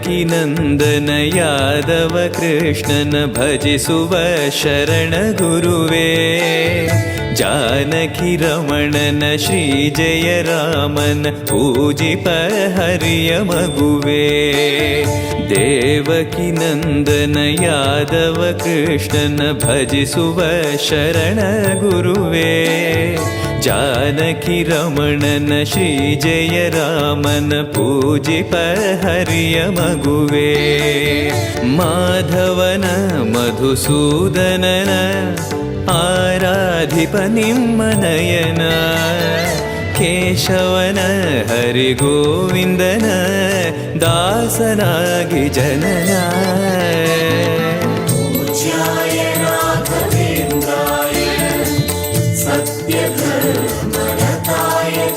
ದೇವಕಿ ನಂದನ ಯಾದವ ಕೃಷ್ಣನ ಭಜಿಸುವ ಶರಣ ಗುರುವೇ. ಜಾನಕಿ ರಮಣನ ಶ್ರೀ ಜಯ ರಾಮನ ಪೂಜಿಪ ಹರಿಯ ಮಗುವೇ. ದೇವಕಿ ನಂದನ ಯಾದವ ಕೃಷ್ಣನ ಭಜಿಸುವ ಶರಣ ಗುರುವೇ. ಜಾನಕಿ ರಮಣನ ಶ್ರೀ ಜಯ ರಾಮನ ಪೂಜಿಪ ಹರಿಯ ಮಗುವೇ. ಮಾಧವನ ಮಧುಸೂದನನ ಆರಾಧಿಪ ನಿಮ್ಮ ನಯನ. ಕೇಶವನ ಹರಿಗೋವಿಂದನ ದಾಸನಾಗಿ ಜನನ. सत्यधर्मरताय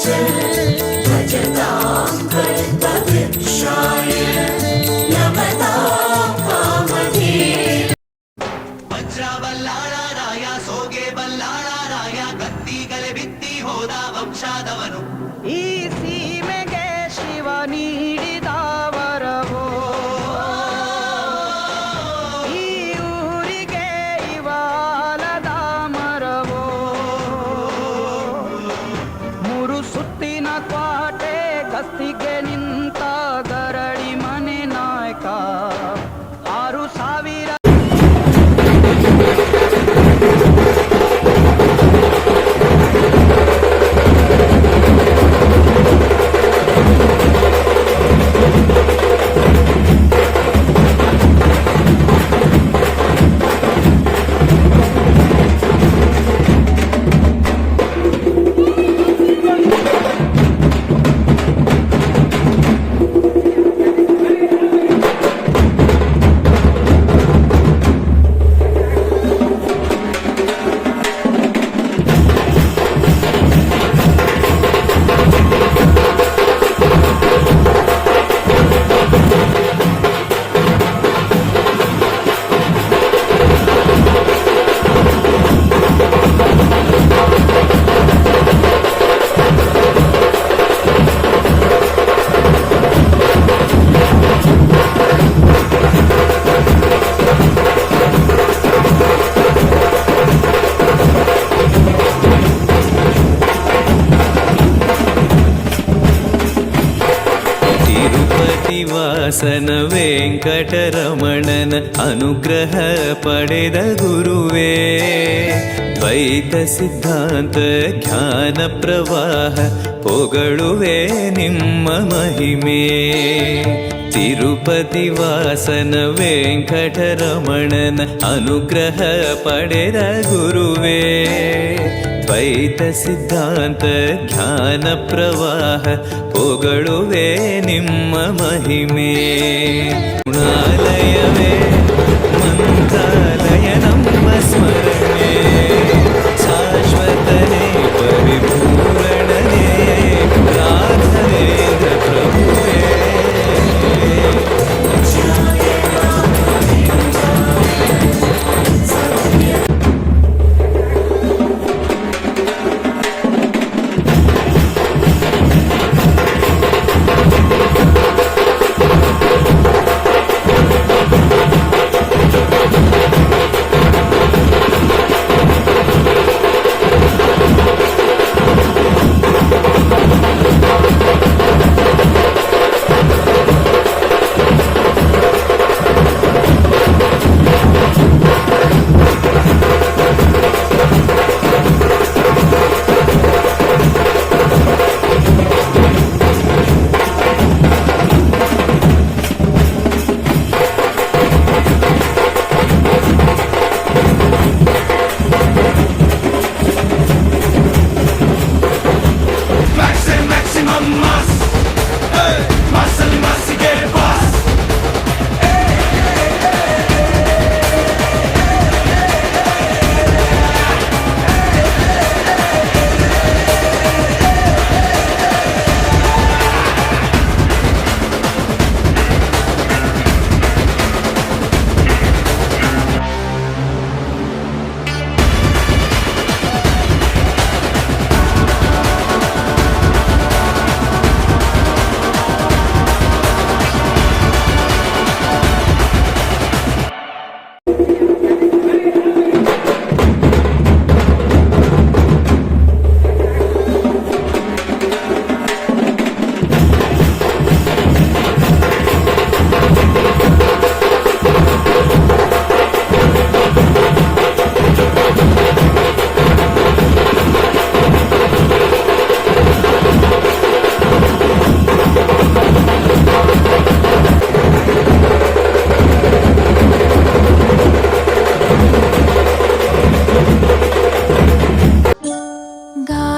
च भजतां कल्पवृक्षाय नमतां कामधेनवे. ವಜ್ರಬಲ್ಲಾಳರಾಯ ಸೋಗೆ ಬಲ್ಲಾಳರಾಯ ಕತ್ತಿಗಲೆ ಬಿತ್ತಿ ಹೋದ ವಂಶಾದವನು. ಈ ಸೀಮೆಗೆ ಶಿವ ನೀಡಿದ ವರವೋ, ಈ ಊರಿಗೆ ಇವಾಲದ ಮರವೋ. ಮೂರು ಸುತ್ತಿನ ಕ್ವಾಟೆ ಗಸ್ತಿಗೆ ನಿಂತ ಗರಡಿ ಮನೆ ನಾಯಕ. 6,000 ವಾಸನ ವೆಂಕಟರಮಣನ ಅನುಗ್ರಹ ಪಡೆದ ಗುರುವೇ. ದ್ವೈತ ಸಿದ್ಧಾಂತ ಜ್ಞಾನ ಪ್ರವಾಹ ಪೊಗಳುವೆ ನಿಮ್ಮ ಮಹಿಮೆ. ತಿರುಪತಿ ವಾಸನ ವೆಂಕಟರಮಣನ ಅನುಗ್ರಹ ಪಡೆದ ಗುರುವೇ. ದ್ವೈತ ಸಿದ್ಧಾಂತ ಜ್ಞಾನ ಪ್ರವಾಹ ಪೊಗಳುವೆ ನಿಮ್ಮ ಮಹಿಮೆ. ಗುಣಾಲಯವೇ ಮಂತ್ರಾಲಯ ನಮ್ಮ ಸ್ಮರಣೆ. ಶಾಶ್ವತನೇ ಪರಿಪೂರಣನೇ ರಾಘವೇಂದ್ರ ಪ್ರಭುವೇ.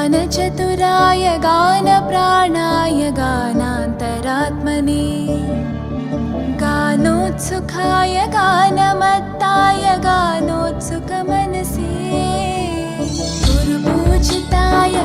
गानचतुराय गानप्राणाय गानान्तरात्मने गानोत्सुकाय गानमत्ताय गानोत्सुकमनसे गुरुपूजिताय